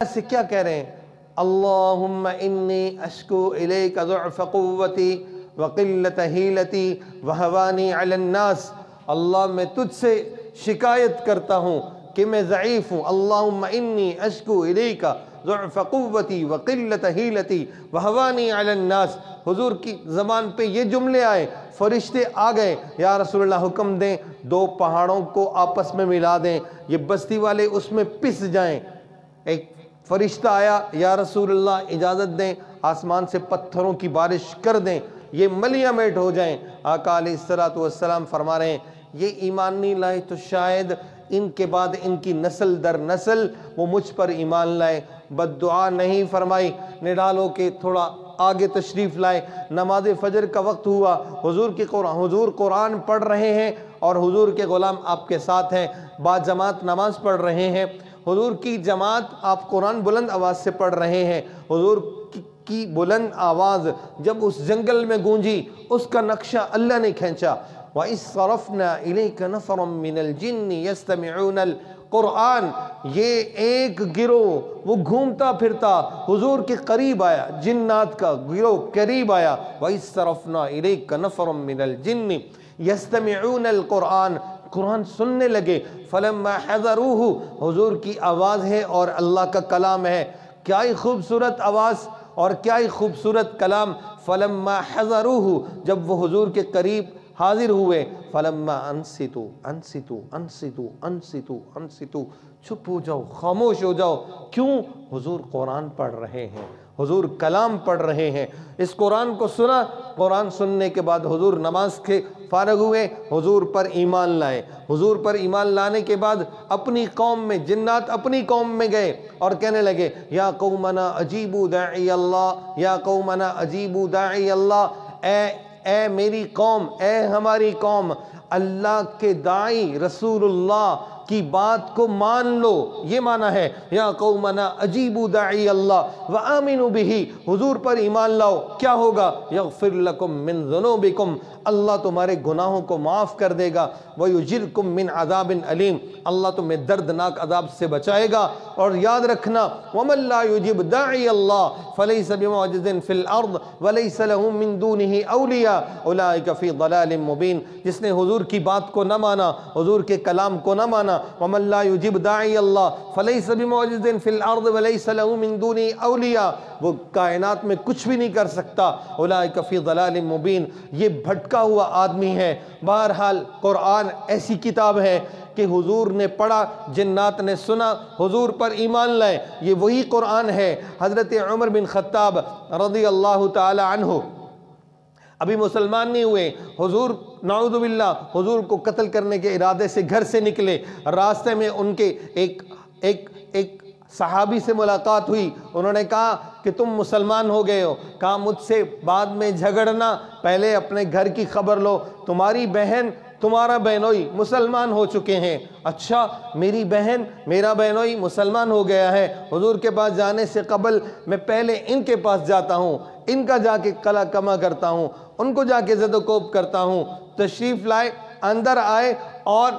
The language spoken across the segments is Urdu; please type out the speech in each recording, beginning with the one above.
سے کیا کہہ رہے ہیں؟ اللہم انی اشکو الیک ضعف قوتی وقلت حیلتی وہوانی علی الناس۔ اللہ میں تجھ سے شکایت کرتا ہوں کہ میں ضعیف ہوں۔ اللہم انی اشکو الیک ضعف قوتی وقلت حیلتی وہوانی علی الناس۔ حضور کی زبان پہ یہ جملے آئے، فرشتے آ گئے، یا رسول اللہ حکم دیں دو پہاڑوں کو آپس میں ملا دیں، یہ بستی والے اس میں پس جائیں۔ ایک فرشتہ آیا، یا رسول اللہ اجازت دیں آسمان سے پتھروں کی بارش کر دیں، یہ ملیاں میٹ ہو جائیں۔ آقا علیہ السلام فرما رہے ہیں یہ ایمان نہیں لائے تو شاید ان کے بعد ان کی نسل در نسل وہ مجھ پر ایمان لائے۔ بد دعا نہیں فرمائی، نڈالو کے تھوڑا آگے تشریف لائے۔ نماز فجر کا وقت ہوا، حضور قرآن پڑھ رہے ہیں اور حضور کے غلام آپ کے ساتھ ہیں، با جماعت نماز پڑھ رہے ہیں۔ حضور کی جماعت آپ قرآن بلند آواز سے پڑھ رہے ہیں۔ حضور کی بلند آواز جب اس جنگل میں گونجی، اس کا نقشہ اللہ نے کھینچا۔ وَإِذْ صَرَفْنَا إِلَيْكَ نَفَرًا مِّنَ الْجِنِّ يَسْتَمِعُونَ الْقُرْآنَ، یہ ایک گروہ وہ گھومتا پھرتا حضور کے قریب آیا، جنات کا گروہ قریب آیا۔ وَإِذْ صَرَفْنَا إِلَيْكَ نَفَرًا مِّنَ الْجِنِّ يَسْتَمِعُونَ الْقُرْآنَ، قرآن سننے لگے۔ فَلَمَّا حَضَرُوهُ، حضور کی آواز ہے اور اللہ کا کلام ہے، کیا ہی خوبصورت آواز اور کیا ہی خوبصورت کلام۔ فَلَمَّا حَضَرُوهُ، جب وہ حضور کے قریب حاضر ہوئے، فَلَمَّا أَنصِتُوا أَنصِتُوا أَنصِتُوا أَنصِتُوا أَنصِتُوا، چپ ہو جاؤ، خاموش ہو جاؤ۔ کیوں؟ حضور قرآن پڑھ رہے ہیں، حضور کلام پڑھ رہے ہیں۔ اس قرآن کو سنا، قرآن سننے کے بعد حضور نماز کے فارغ ہوئے، حضور پر ایمان لائے۔ حضور پر ایمان لانے کے بعد اپنی قوم میں، جنات اپنی قوم میں گئے اور کہنے لگے یا قومنا اجیبوا داعی اللہ، یا قومنا اجیبوا داعی اللہ، اے میری قوم، اے ہماری قوم، اللہ کے داعی رسول اللہ کی بات کو مان لو۔ یہ معنی ہے یا قومنا اجیبوا داعی اللہ وآمنوا بہ، حضور پر ایمان لاؤ۔ کیا ہوگا؟ یغفر لکم من ذنوبکم، اللہ تمہارے گناہوں کو معاف کر دے گا۔ ویجرکم من عذاب علیم، اللہ تمہیں دردناک عذاب سے بچائے گا۔ اور یاد رکھنا ومن لا یجب داعی اللہ فلیس بمعجز فی الارض ولیس له من دونہ اولیاء اولئک فی ضلال مبین، جس نے حضور کی بات کو نہ مانا، حضور کے کلام کو نہ مانا، ومن لا یجب داعی اللہ فلیس بمعجز فی الارض ولیس له من دونہ اولیاء، وہ کائنات میں کچھ بھی نہیں کر سکتا۔ اولئک فی ضلال مبین، یہ بھٹکا ہوا آدمی ہے۔ بہرحال قرآن ایسی کتاب ہے کہ حضور نے پڑھا، جنات نے سنا، حضور پر ایمان لائے، یہ وہی قرآن ہے۔ حضرت عمر بن خطاب رضی اللہ تعالی عنہ ابھی مسلمان نہیں ہوئے، حضور نعوذ باللہ حضور کو قتل کرنے کے ارادے سے گھر سے نکلے، راستے میں ان کے ایک صحابی سے ملاقات ہوئی۔ انہوں نے کہا کہ تم مسلمان ہو گئے ہو، کہا مجھ سے بعد میں جھگڑنا، پہلے اپنے گھر کی خبر لو، تمہاری بہن تمہارا بہنوئی مسلمان ہو چکے ہیں۔ اچھا، میری بہن میرا بہنوئی مسلمان ہو گیا ہے، حضور کے پاس جانے سے قبل میں پہلے ان کے پاس جاتا ہوں، ان کا جا کے قلع کما کرتا ہوں، ان کو جا کے زد و کوب کرتا ہوں۔ تشریف لائے، اندر آئے اور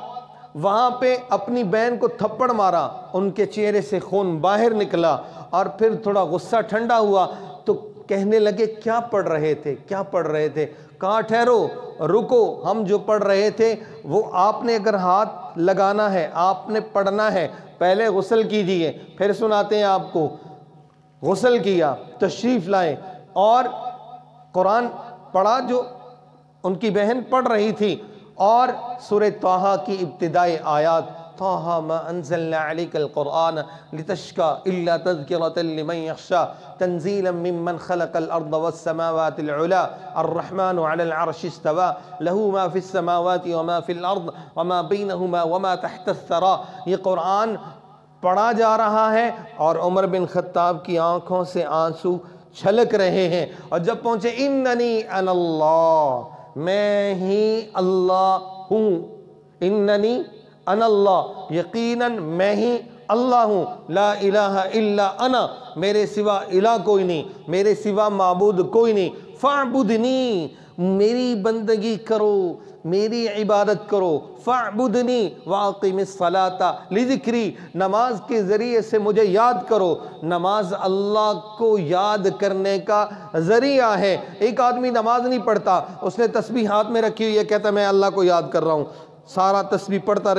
وہاں پہ اپنی بہن کو تھپڑ مارا، ان کے چہرے سے خون باہر نکلا، اور پھر تھوڑا غصہ ٹھنڈا ہوا تو کہنے لگے کیا پڑھ رہے تھے، کیا پڑھ رہے تھے؟ کہا ٹھہرو، رکو، ہم جو پڑھ رہے تھے وہ آپ نے اگر ہاتھ لگانا ہے، آپ نے پڑھنا ہے، پہلے غسل کیجئے، پھر سناتے ہیں آپ کو۔ غسل کیا، تشریف لائے اور قرآن پڑھا جو ان کی بہن پڑھ رہی تھی، اور سورہ طٰہٰ کی ابتدائی آیات، طٰہٰ ما انزلنا علیک القرآن لتشقى الا تذکرۃ لمن یخشی تنزیلا ممن خلق الارض والسماوات العلی الرحمن علی العرش استوى له ما فی السماوات وما فی الارض وما بینہما وما تحت الثری۔ یہ قرآن پڑھا جا رہا ہے اور عمر بن خطاب کی آنکھوں سے آنسو چھلک رہے ہیں، اور جب پہنچے اننی انا اللہ، میں ہی اللہ ہوں، اننی انا اللہ، یقیناً میں ہی اللہ ہوں، لا الہ الا انا، میرے سوا الہ کوئی نہیں، میرے سوا معبود کوئی نہیں، فاعبدنی، میری بندگی کرو، میری عبادت کرو، فاعبدنی واقم الصلاۃ لذکری، نماز کے ذریعے سے مجھے یاد کرو۔ نماز اللہ کو یاد کرنے کا ذریعہ ہے۔ ایک آدمی نماز نہیں پڑھتا، اس نے تسبیح ہاتھ میں رکھی ہوئی ہے، کہتا ہے میں اللہ کو یاد کر رہا ہوں، سارا تسبیح پڑھتا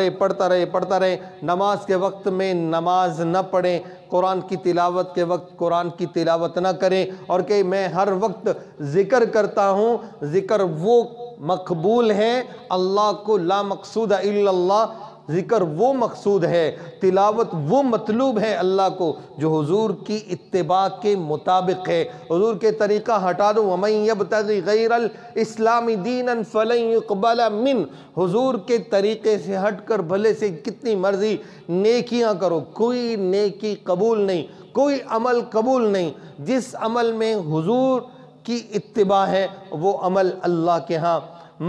رہے، نماز کے وقت میں نماز نہ پڑھیں، قرآن کی تلاوت کے وقت قرآن کی تلاوت نہ کریں، اور کہ میں ہر وقت ذکر کرتا ہوں۔ ذکر وہ مقبول ہے اللہ کو لا مقصود الا اللہ، ذکر وہ مقصود ہے، تلاوت وہ مطلوب ہے اللہ کو جو حضور کی اتباع کے مطابق ہے۔ حضور کے طریقہ ہٹا دو، وَمَن يَبْتَغِ غَيْرَ الْإِسْلَامِ دِينًا فَلَن يُقْبَلَ مِنْ، حضور کے طریقے سے ہٹ کر بھلے سے کتنی مرضی نیکیاں کرو، کوئی نیکی قبول نہیں، کوئی عمل قبول نہیں۔ جس عمل میں حضور کی اتباع ہے وہ عمل اللہ کے ہاں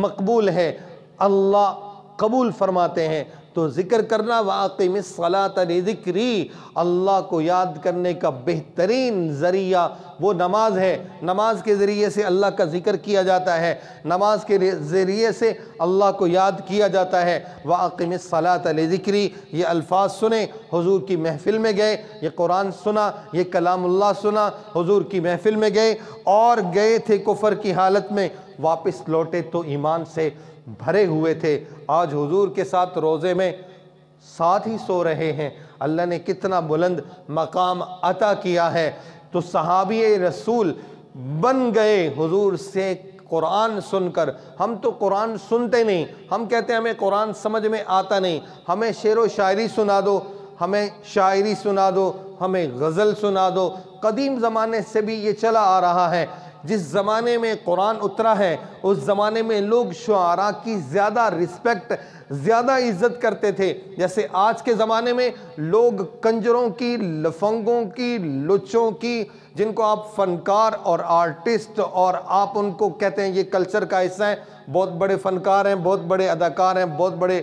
مقبول ہے، اللہ قبول فرماتے ہیں۔ تو ذکر کرنا، وَأَقِمِ الصَّلَاةَ لِذِكْرِي، اللہ کو یاد کرنے کا بہترین ذریعہ وہ نماز ہے۔ نماز کے ذریعے سے اللہ کا ذکر کیا جاتا ہے، نماز کے ذریعے سے اللہ کو یاد کیا جاتا ہے۔ وَأَقِمِ الصَّلَاةَ لِذِكْرِي، یہ الفاظ سنے، حضور کی محفل میں گئے، یہ قرآن سنا، یہ کلام اللہ سنا، حضور کی محفل میں گئے، اور گئے تھے کفر کی حالت میں، واپس لوٹے تو ایمان سے بھرے ہوئے تھے۔ آج حضور کے ساتھ روزے میں ساتھ ہی سو رہے ہیں۔ اللہ نے کتنا بلند مقام عطا کیا ہے۔ تو صحابی رسول بن گئے حضور سے قرآن سن کر۔ ہم تو قرآن سنتے نہیں، ہم کہتے ہیں ہمیں قرآن سمجھ میں آتا نہیں، ہمیں شعر و شاعری سنا دو، ہمیں شاعری سنا دو، ہمیں غزل سنا دو۔ قدیم زمانے سے بھی یہ چلا آ رہا ہے۔ جس زمانے میں قرآن اترا ہے اس زمانے میں لوگ شعراء کی زیادہ رسپیکٹ، زیادہ عزت کرتے تھے۔ جیسے آج کے زمانے میں لوگ کنجروں کی، لفنگوں کی، لچوں کی، جن کو آپ فنکار اور آرٹسٹ اور آپ ان کو کہتے ہیں یہ کلچر کا حصہ ہے، بہت بڑے فنکار ہیں، بہت بڑے اداکار ہیں، بہت بڑے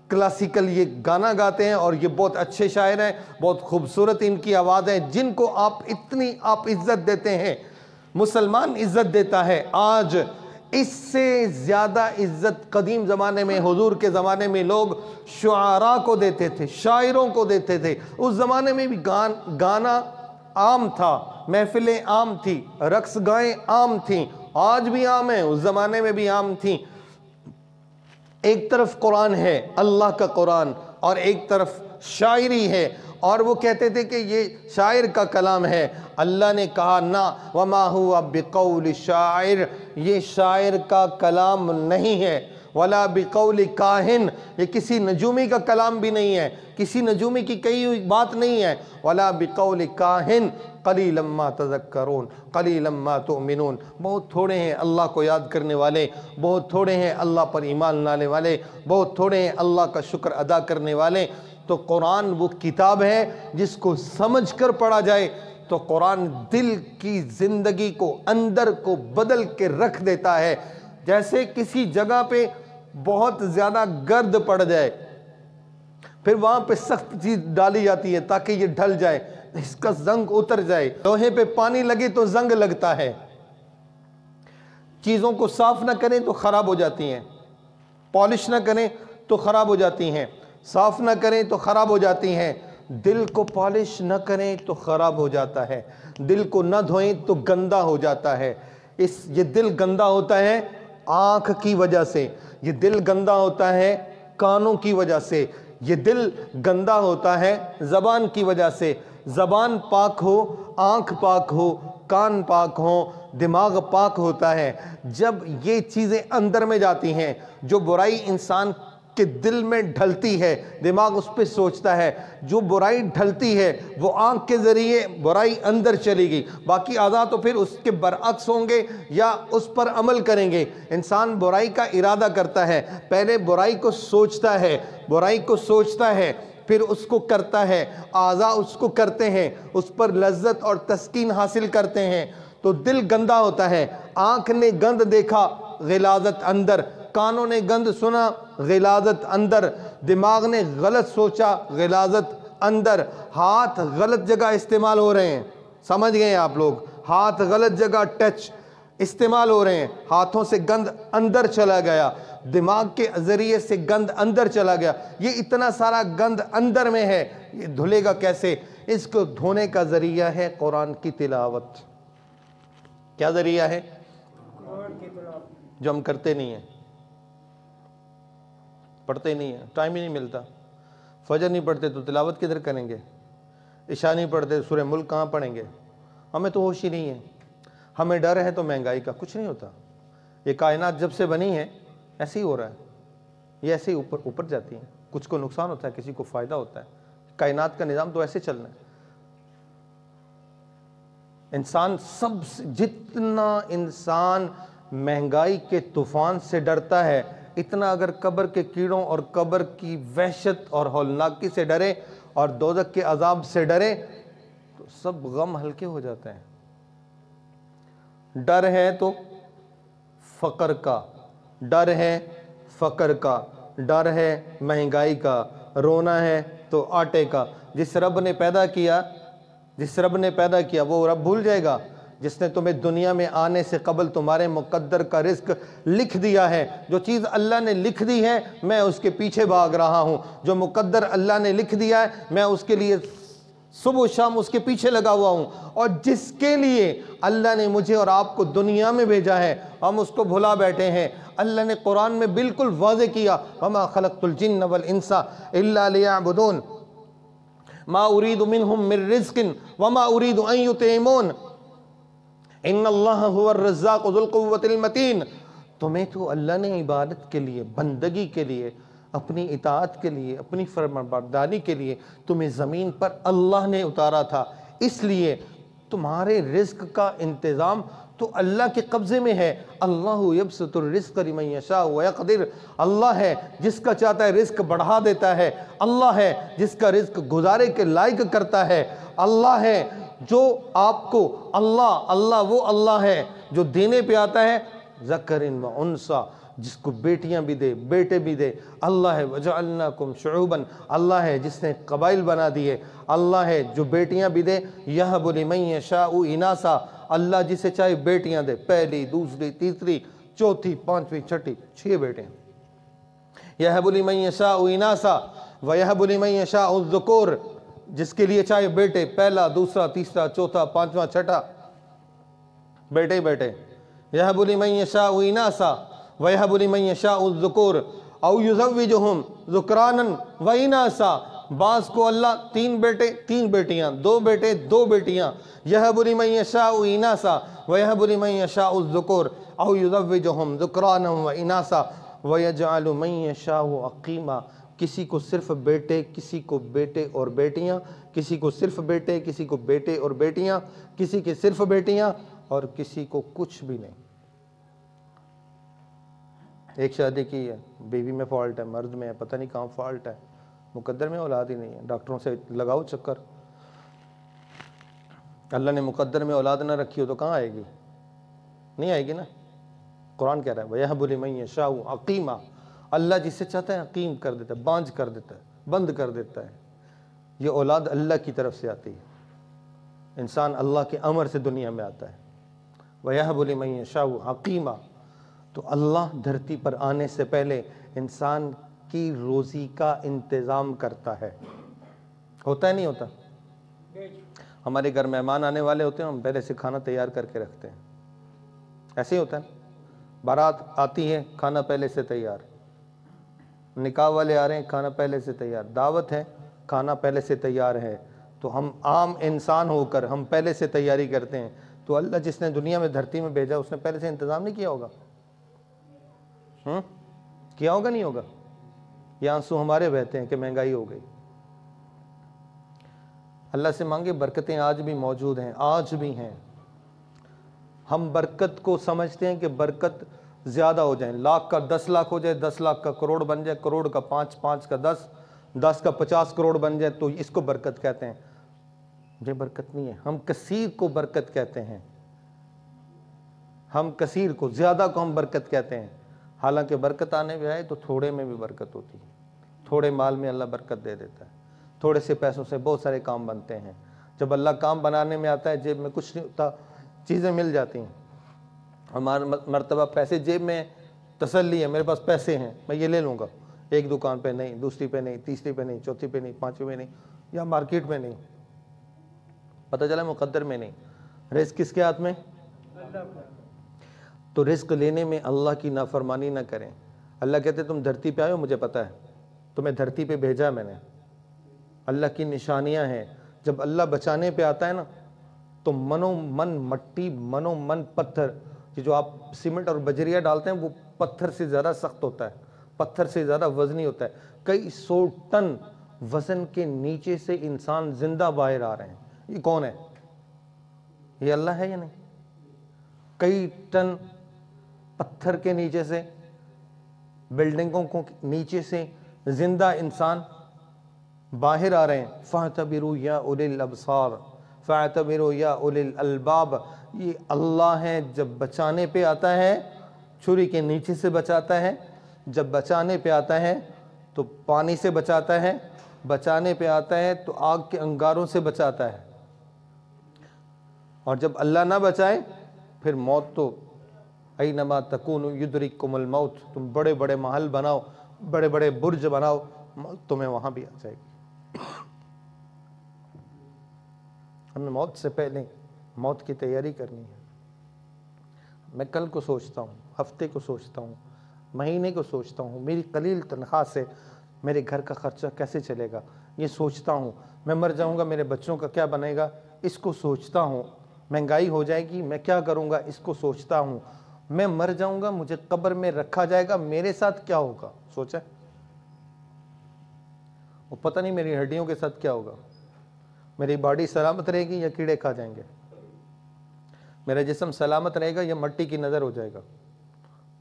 کلاسیکل یہ گانا گاتے ہیں، اور یہ بہت اچھے شاعر ہیں، بہت خوبصورت ان کی آواز ہے، جن کو آپ اتنی عزت دیتے ہیں، مسلمان عزت دیتا ہے۔ آج اس سے زیادہ عزت قدیم زمانے میں، حضور کے زمانے میں لوگ شعراء کو دیتے تھے، شاعروں کو دیتے تھے۔ اس زمانے میں بھی گانا عام تھا، محفلیں عام تھی، رقص گائیں عام تھیں، آج بھی عام ہیں، اس زمانے میں بھی عام تھیں۔ ایک طرف قرآن ہے، اللہ کا قرآن، اور ایک طرف شاعری ہے، اور وہ کہتے تھے کہ یہ شاعر کا کلام ہے۔ اللہ نے کہا نہ، وَمَا هُوَ بِقَوْلِ شَاعِرٍ، یہ شاعر کا کلام نہیں ہے، وَلَا بِقَوْلِ كَاهِنٍ، یہ کسی نجومی کا کلام بھی نہیں ہے، کسی نجومی کی کہی ہوئی بات نہیں ہے، وَلَا بِقَوْلِ كَاهِنٍ قَلِيلًا مَا تَذَكَّرُونَ قَلِيلًا مَا تُؤْمِنُونَ، بہت تھوڑے ہیں اللہ کو یاد کرنے والے، بہت تھوڑے ہیں اللہ پر ایمان لانے والے، بہت تھوڑے ہیں اللہ کا شکر ادا کرنے والے۔ تو قرآن وہ کتاب ہے جس کو سمجھ کر پڑھا جائے تو قرآن دل کی زندگی کو، اندر کو بدل کے رکھ دیتا ہے۔ جیسے کسی جگہ پہ بہت زیادہ گرد پڑ جائے، پھر وہاں پہ سخت چیز ڈالی جاتی ہے تاکہ یہ ڈھل جائے، اس کا زنگ اتر جائے۔ لوہے پہ پانی لگے تو زنگ لگتا ہے، چیزوں کو صاف نہ کریں تو خراب ہو جاتی ہیں، پالش نہ کریں تو خراب ہو جاتی ہیں، صاف نہ کریں تو خراب ہو جاتی ہیں۔ دل کو پالش نہ کریں تو خراب ہو جاتا ہے، دل کو نہ دھوئیں تو گندا ہو جاتا ہے۔ یہ دل گندا ہوتا ہے آنکھ کی وجہ سے، یہ دل گندا ہوتا ہے کانوں کی وجہ سے، یہ دل گندا ہوتا ہے زبان کی وجہ سے۔ زبان پاک ہو، آنکھ پاک ہو، کان پاک ہو، دماغ پاک ہوتا ہے۔ جب یہ چیزیں اندر میں جاتی ہیں، جو برائی انسان کہ دل میں ڈھلتی ہے، دماغ اس پہ سوچتا ہے، جو برائی ڈھلتی ہے وہ آنکھ کے ذریعے برائی اندر چلی گئی، باقی اعضاء تو پھر اس کے برعکس ہوں گے یا اس پر عمل کریں گے۔ انسان برائی کا ارادہ کرتا ہے، پہلے برائی کو سوچتا ہے، برائی کو سوچتا ہے، پھر اس کو کرتا ہے، اعضاء اس کو کرتے ہیں، اس پر لذت اور تسکین حاصل کرتے ہیں۔ تو دل گندا ہوتا ہے، آنکھ نے گند دیکھا، غلاظت اندر، کانوں نے گند سنا، غلاظت اندر، دماغ نے غلط سوچا، غلاظت اندر، ہاتھ غلط جگہ استعمال ہو رہے ہیں، سمجھ گئے آپ لوگ، ہاتھ غلط جگہ ٹچ، استعمال ہو رہے ہیں، ہاتھوں سے گند اندر چلا گیا، دماغ کے ذریعے سے گند اندر چلا گیا، یہ اتنا سارا گند اندر میں ہے، یہ دھلے گا کیسے؟ اس کو دھونے کا ذریعہ ہے قرآن کی تلاوت۔ کیا ذریعہ ہے؟ جو ہم کرتے نہیں ہیں، پڑھتے نہیں ہیں، ٹائم ہی نہیں ملتا۔ فجر نہیں پڑھتے تو تلاوت کدھر کریں گے؟ عشاء نہیں پڑھتے سورہ ملک کہاں پڑھیں گے؟ ہمیں تو ہوش ہی نہیں ہے۔ ہمیں ڈر ہے تو مہنگائی کا، کچھ نہیں ہوتا۔ یہ کائنات جب سے بنی ہے ایسے ہی ہو رہا ہے، یہ ایسے ہی اوپر جاتی ہیں، کچھ کو نقصان ہوتا ہے، کسی کو فائدہ ہوتا ہے۔ کائنات کا نظام تو ایسے چلنا ہے۔ انسان جتنا انسان مہنگائی کے طوفان سے ڈرتا ہے، اتنا اگر قبر کے کیڑوں اور قبر کی وحشت اور ہولناکی سے ڈرے اور دوزخ کے عذاب سے ڈرے تو سب غم ہلکے ہو جاتے ہیں۔ ڈر ہے تو فقر کا، ڈر ہے فقر کا، ڈر ہے مہنگائی کا، رونا ہے تو آٹے کا۔ جس رب نے پیدا کیا وہ رب بھول جائے گا؟ جس نے تمہیں دنیا میں آنے سے قبل تمہارے مقدر کا رزق لکھ دیا ہے۔ جو چیز اللہ نے لکھ دی ہے میں اس کے پیچھے بھاگ رہا ہوں، جو مقدر اللہ نے لکھ دیا ہے میں اس کے لیے صبح و شام اس کے پیچھے لگا ہوا ہوں، اور جس کے لیے اللہ نے مجھے اور آپ کو دنیا میں بھیجا ہے ہم اس کو بھلا بیٹھے ہیں۔ اللہ نے قرآن میں بالکل واضح کیا، وَمَا خَلَقْتُ الْجِنَّ وَالْإِنسَ إِلَّا لِيَعْبُدُونَ مَا أُرِيدُ مِنْهُمْ مِنْ رِزْقٍ وَمَا أُرِيدُ أَن يُطْعِمُونَ إِنَّ اللَّهَ هُوَ الرَّزَّاقُ ذُو الْقُوَّةِ الْمَتِينَ۔ تمہیں تو اللہ نے عبادت کے لیے، بندگی کے لیے، اپنی اطاعت کے لیے، اپنی فرمانبرداری کے لیے تمہیں زمین پر اللہ نے اتارا تھا، اس لیے تمہارے رزق کا انتظام تو اللہ کے قبضے میں ہے۔ اللہ یبسط الرزق لمن یشاء ویقدر، اللہ ہے جس کا چاہتا ہے رزق بڑھا دیتا ہے، اللہ ہے جس کا رزق گزارے کے لائق کرتا ہے، اللہ ہے جو آپ کو اللہ وہ اللہ ہے جو دینے پہ آتا ہے، ذکر و انثی، جس کو بیٹیاں بھی دے بیٹے بھی دے، اللہ ہے وجعلناکم شعوبا، اللہ ہے جس نے قبائل بنا دیے، اللہ ہے جو بیٹیاں بھی دے، یہب لمن یشاء اناثا، اللہ جسے چاہے بیٹیاں دے، پہلی دوسری تیسری چوتھی پانچویں چھٹی 6 بیٹے، یہب لمن یشاء اناثا ویہب لمن یشاء الذکور، جس کے لیے چاہے بیٹے، پہلا دوسرا تیسرا چوتھا پانچواں چھٹا بیٹے بیٹے، یہب لمن یشاء اناثا وَيَهَبُ لِمَن يَشَاءُ الذُّكُورَ أَوْ يُزَوِّجُهُمْ ذُكْرَانًا وَإِنَاثًا، بعض کو اللہ 3 بیٹے 3 بیٹیاں، 2 بیٹے 2 بیٹیاں، يَهَبُ لِمَن يَشَاءُ إِنَاثًا وَيَهَبُ لِمَن يَشَاءُ الذُّكُورَ أَوْ يُزَوِّجُهُمْ ذُكْرَانًا وَإِنَاثًا وَيَجْعَلُ مَن يَشَاءُ عَقِيمًا، کسی کو صرف بیٹے، کسی کو بیٹے اور بیٹیاں، کسی کو صرف بیٹے، کسی کو بیٹے اور بیٹیاں، کسی کے صرف بیٹیاں اور کسی کو کچھ بھی نہیں۔ ایک شادی کی ہے، بیوی میں فالٹ ہے، مرد میں ہے، پتہ نہیں کہاں فالٹ ہے، مقدر میں اولاد ہی نہیں ہے، ڈاکٹروں سے لگاؤ چکر، اللہ نے مقدر میں اولاد نہ رکھی ہو تو کہاں آئے گی؟ نہیں آئے گی نا۔ قرآن کہہ رہا ہے وَيَهَبُ لِمَن يَشَاءُ عَقِيمًا، اللہ جسے چاہتا ہے عقیم کر دیتا ہے، بانج کر دیتا ہے، بند کر دیتا ہے۔ یہ اولاد اللہ کی طرف سے آتی ہے، انسان اللہ کے امر سے دنیا میں آتا ہے۔ وَيَهَبُ لِمَن يَشَاءُ عَقِيمًا، تو اللہ دھرتی پر آنے سے پہلے انسان کی روزی کا انتظام کرتا ہے، ہوتا ہے نہیں ہوتا؟ ہمارے گھر مہمان آنے والے ہوتے ہیں، ہم پہلے سے کھانا تیار کر کے رکھتے ہیں، ایسے ہی ہوتا ہے۔ بارات آتی ہے کھانا پہلے سے تیار، نکاح والے آ رہے ہیں کھانا پہلے سے تیار، دعوت ہے کھانا پہلے سے تیار ہے، تو ہم عام انسان ہو کر ہم پہلے سے تیاری کرتے ہیں، تو اللہ جس نے دنیا میں دھرتی میں بھیجا اس نے پہلے سے انتظام نہیں کیا ہوگا؟ کیا ہوگا نہیں ہوگا؟ یہ آنسو ہمارے بہتے ہیں کہ مہنگائی ہو گئی۔ اللہ سے مانگے، برکتیں آج بھی موجود ہیں، آج بھی ہیں۔ ہم برکت کو سمجھتے ہیں کہ برکت زیادہ ہو جائیں، لاکھ کا 10 لاکھ ہو جائے، 10 لاکھ کا کروڑ بن جائے، کروڑ کا 5، 5 کا 10، 10 کا 50 کروڑ بن جائے تو اس کو برکت کہتے ہیں۔ یہ برکت نہیں ہے، ہم کثیر کو برکت کہتے ہیں، ہم کثیر کو، زیادہ کو ہم برکت کہتے ہیں۔ حالانکہ برکت آنے میں آئے تو تھوڑے میں بھی برکت ہوتی ہے، تھوڑے مال میں اللہ برکت دے دیتا ہے، تھوڑے سے پیسوں سے بہت سارے کام بنتے ہیں۔ جب اللہ کام بنانے میں آتا ہے جیب میں کچھ نہیں ہوتا، چیزیں مل جاتی ہیں۔ ہمارا مرتبہ پیسے جیب میں تسلی ہے، میرے پاس پیسے ہیں میں یہ لے لوں گا، ایک دکان پہ نہیں، دوسری پہ نہیں، تیسری پہ نہیں، چوتھی پہ نہیں، پانچویں پہ نہیں، یا مارکیٹ میں نہیں، پتہ چلا مقدر میں نہیں، رزق کس کے ہاتھ میں؟ تو رزق لینے میں اللہ کی نافرمانی نہ کریں۔ اللہ کہتے تم دھرتی پہ آئے ہو، مجھے پتہ ہے تمہیں دھرتی پہ بھیجا میں نے، اللہ کی نشانیاں ہیں۔ جب اللہ بچانے پہ آتا ہے نا تو منو من مٹی، منو من پتھر، یہ جو آپ سیمنٹ اور بجریہ ڈالتے ہیں وہ پتھر سے زیادہ سخت ہوتا ہے، پتھر سے زیادہ وزنی ہوتا ہے، کئی 100 ٹن وزن کے نیچے سے انسان زندہ باہر آ رہے ہیں۔ یہ کون ہے؟ یہ اللہ ہے یا نہیں؟ کئی ٹن پتھر کے نیچے سے، بلڈنگوں کو نیچے سے زندہ انسان باہر آ رہے ہیں۔ فَاعْتَبِرُوا يَا أُولِي الْأَبْصَارِ فَاعْتَبِرُوا يَا أُولِي الْأَلْبَابِ۔ یہ اللہ ہے، جب بچانے پہ آتا ہے چھری کے نیچے سے بچاتا ہے، جب بچانے پہ آتا ہے تو پانی سے بچاتا ہے، بچانے پہ آتا ہے تو آگ کے انگاروں سے بچاتا ہے، اور جب اللہ نہ بچائے پھر موت تو اینما تکونوا یدرککم الموت، تم بڑے بڑے محل بناؤ، بڑے بڑے برج بناؤ، موت تمہیں وہاں بھی آ جائے گی۔ ہمیں موت سے پہلے موت کی تیاری کرنی ہے۔ میں کل کو سوچتا ہوں، ہفتے کو سوچتا ہوں، مہینے کو سوچتا ہوں، میری قلیل تنخواہ سے میرے گھر کا خرچہ کیسے چلے گا، یہ سوچتا ہوں۔ میں مر جاؤں گا، میرے بچوں کا کیا بنے گا، اس کو سوچتا ہوں۔ مہنگائی ہو جائے گی، میں کیا کروں گا، اس کو سوچتا ہوں۔ میں مر جاؤں گا، مجھے قبر میں رکھا جائے گا، میرے ساتھ کیا ہوگا، سوچا؟ وہ پتہ نہیں میری ہڈیوں کے ساتھ کیا ہوگا، میری باڈی سلامت رہے گی یا کیڑے کھا جائیں گے، میرا جسم سلامت رہے گا یا مٹی کی نظر ہو جائے گا۔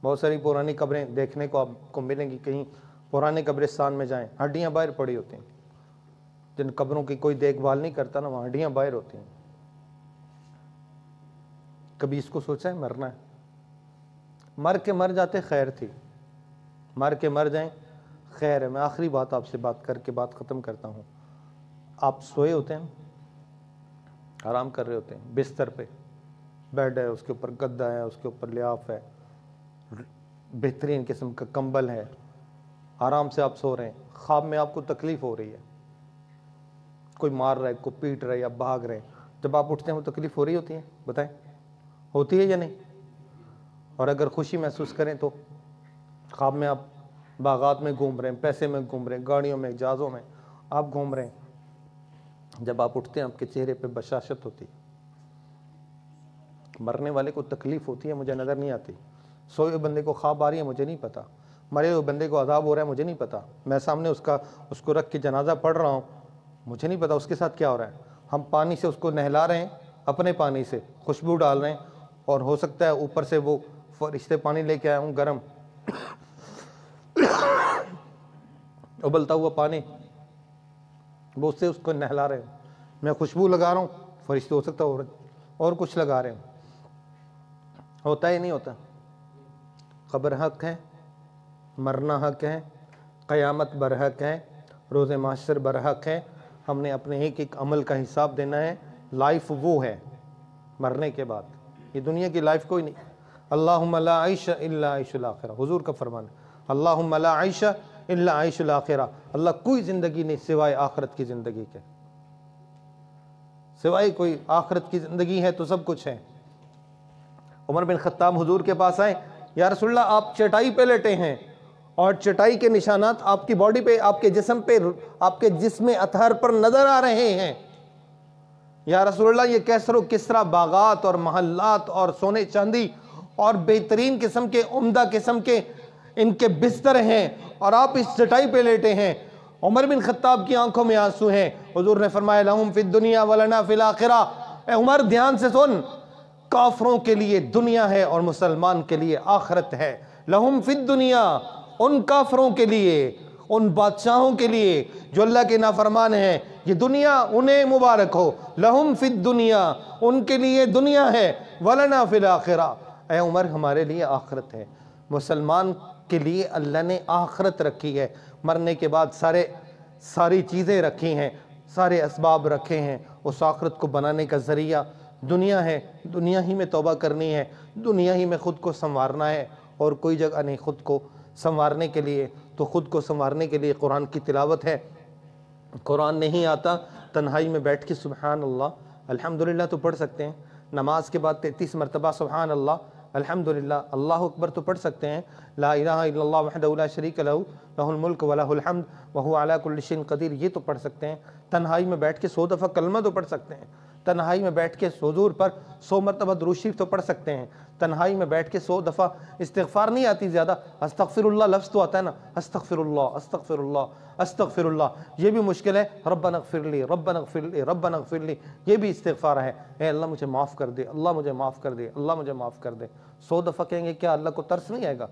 بہت ساری پرانی قبریں دیکھنے کو آپ کو ملیں گی، کہیں پرانے قبرستان میں جائیں، ہڈیاں باہر پڑی ہوتی ہیں، جن قبروں کی کوئی دیکھ بھال نہیں کرتا نا، وہاں ہڈیاں باہر ہوتی ہیں۔ کبھی اس کو سوچا ہے مرنا ہے؟ مر کے مر جاتے خیر تھی، مر کے مر جائیں خیر ہے۔ میں آخری بات آپ سے بات کر کے بات ختم کرتا ہوں۔ آپ سوئے ہوتے ہیں، آرام کر رہے ہوتے ہیں، بستر پہ بیڈ ہے، اس کے اوپر گدا ہے، اس کے اوپر لحاف ہے، بہترین قسم کا کمبل ہے، آرام سے آپ سو رہے ہیں، خواب میں آپ کو تکلیف ہو رہی ہے، کوئی مار رہا ہے، کوئی پیٹ رہا ہے یا بھاگ رہے ہیں، جب آپ اٹھتے ہیں وہ تکلیف ہو رہی ہوتی ہے؟ بتائیں ہوتی ہے یا نہیں؟ اور اگر خوشی محسوس کریں تو خواب میں آپ باغات میں گھوم رہے ہیں، پیسے میں گھوم رہے ہیں، گاڑیوں میں، جہازوں میں آپ گھوم رہے ہیں، جب آپ اٹھتے ہیں آپ کے چہرے پہ بشاشت ہوتی ہے۔ مرنے والے کو تکلیف ہوتی ہے، مجھے نظر نہیں آتی، سوئے ہوئے بندے کو خواب آ رہی ہے، مجھے نہیں پتا، مرے ہوئے بندے کو عذاب ہو رہا ہے، مجھے نہیں پتا، میں سامنے اس کو رکھ کے جنازہ پڑھ رہا ہوں، مجھے نہیں پتا اس کے ساتھ کیا ہو رہا ہے۔ ہم پانی سے اس کو نہلا رہے ہیں، اپنے پانی سے خوشبو ڈال رہے ہیں، اور ہو سکتا ہے اوپر سے وہ فرشتے پانی لے کے آیا ہوں گرم ابلتا ہوا پانی، وہ اس سے اس کو نہلا رہے ہیں، میں خوشبو لگا رہا ہوں، فرشتے ہو سکتا ہے اور کچھ لگا رہے ہیں۔ ہوتا ہے نہیں ہوتا؟ قبر حق ہے، مرنا حق ہے، قیامت برحق ہے، روز محشر برحق ہے۔ ہم نے اپنے ایک ایک عمل کا حساب دینا ہے۔ لائف وہ ہے مرنے کے بعد، یہ دنیا کی لائف کوئی نہیں۔ اللہم لا عیش الا عیش الاخرہ، حضور کا فرمان ہے، اللہم لا عیش الا عیش الاخرہ، اللہ کوئی زندگی نہیں سوائے آخرت کی زندگی کے، سوائے کوئی آخرت کی زندگی ہے تو سب کچھ ہے۔ عمر بن خطاب حضور کے پاس آئے، یا رسول اللہ آپ چٹائی پہ لیٹے ہیں اور چٹائی کے نشانات آپ کی باڈی پہ، آپ کے جسم پہ، آپ کے جسم اطہر پر نظر آ رہے ہیں، یا رسول اللہ یہ کیسر و کسرا باغات اور محلات اور سونے چاندی اور بہترین قسم کے، عمدہ قسم کے ان کے بستر ہیں اور آپ اس چٹائی پہ لیٹے ہیں۔ عمر بن خطاب کی آنکھوں میں آنسو ہیں۔ حضور نے فرمایا لہم فی الدنیا ولنا فی الاخرہ، اے عمر دھیان سے سن، کافروں کے لیے دنیا ہے اور مسلمان کے لیے آخرت ہے۔ لہم فی الدنیا، ان کافروں کے لیے، ان بادشاہوں کے لیے جو اللہ کے نافرمان ہیں، یہ دنیا انہیں مبارک ہو۔ لہم فی الدنیا، ان کے لیے دنیا ہے، ولنا فی الاخرہ، اے عمر ہمارے لیے آخرت ہے۔ مسلمان کے لیے اللہ نے آخرت رکھی ہے، مرنے کے بعد ساری چیزیں رکھی ہیں، سارے اسباب رکھے ہیں، اس آخرت کو بنانے کا ذریعہ دنیا ہے، دنیا ہی میں توبہ کرنی ہے، دنیا ہی میں خود کو سنوارنا ہے، اور کوئی جگہ نہیں خود کو سنوارنے کے لیے۔ تو خود کو سنوارنے کے لیے قرآن کی تلاوت ہے۔ قرآن نہیں آتا، تنہائی میں بیٹھ کے سبحان اللہ الحمدللہ تو پڑھ سکتے ہیں، نماز کے بعد 33 مرتبہ سبحان اللہ الحمدللہ اللہ اکبر تو پڑھ سکتے ہیں، لا الہ الا اللہ وحدہ لا شریک لہ لہ الملک ولہ الحمد وہو علی کل شیء قدیر، یہ تو پڑھ سکتے ہیں۔ تنہائی میں بیٹھ کے 100 دفعہ کلمہ تو پڑھ سکتے ہیں، تنہائی میں بیٹھ کے حضور پر 100 مرتبہ درود شریف تو پڑھ سکتے ہیں، تنہائی میں بیٹھ کے 100 دفعہ استغفار نہیں آتی زیادہ، استغفر اللہ لفظ تو آتا ہے نا، استغفر اللہ استغفر اللہ استغفر اللہ، یہ بھی مشکل ہے، ربنا اغفر لی ربنا اغفر لی ربنا اغفر لی، یہ بھی استغفار ہے، اے اللہ مجھے معاف کر دے، اللہ مجھے معاف کر دے، اللہ مجھے معاف کر دے۔ 100 دفعہ کہیں گے کیا اللہ کو ترس نہیں آئے گا؟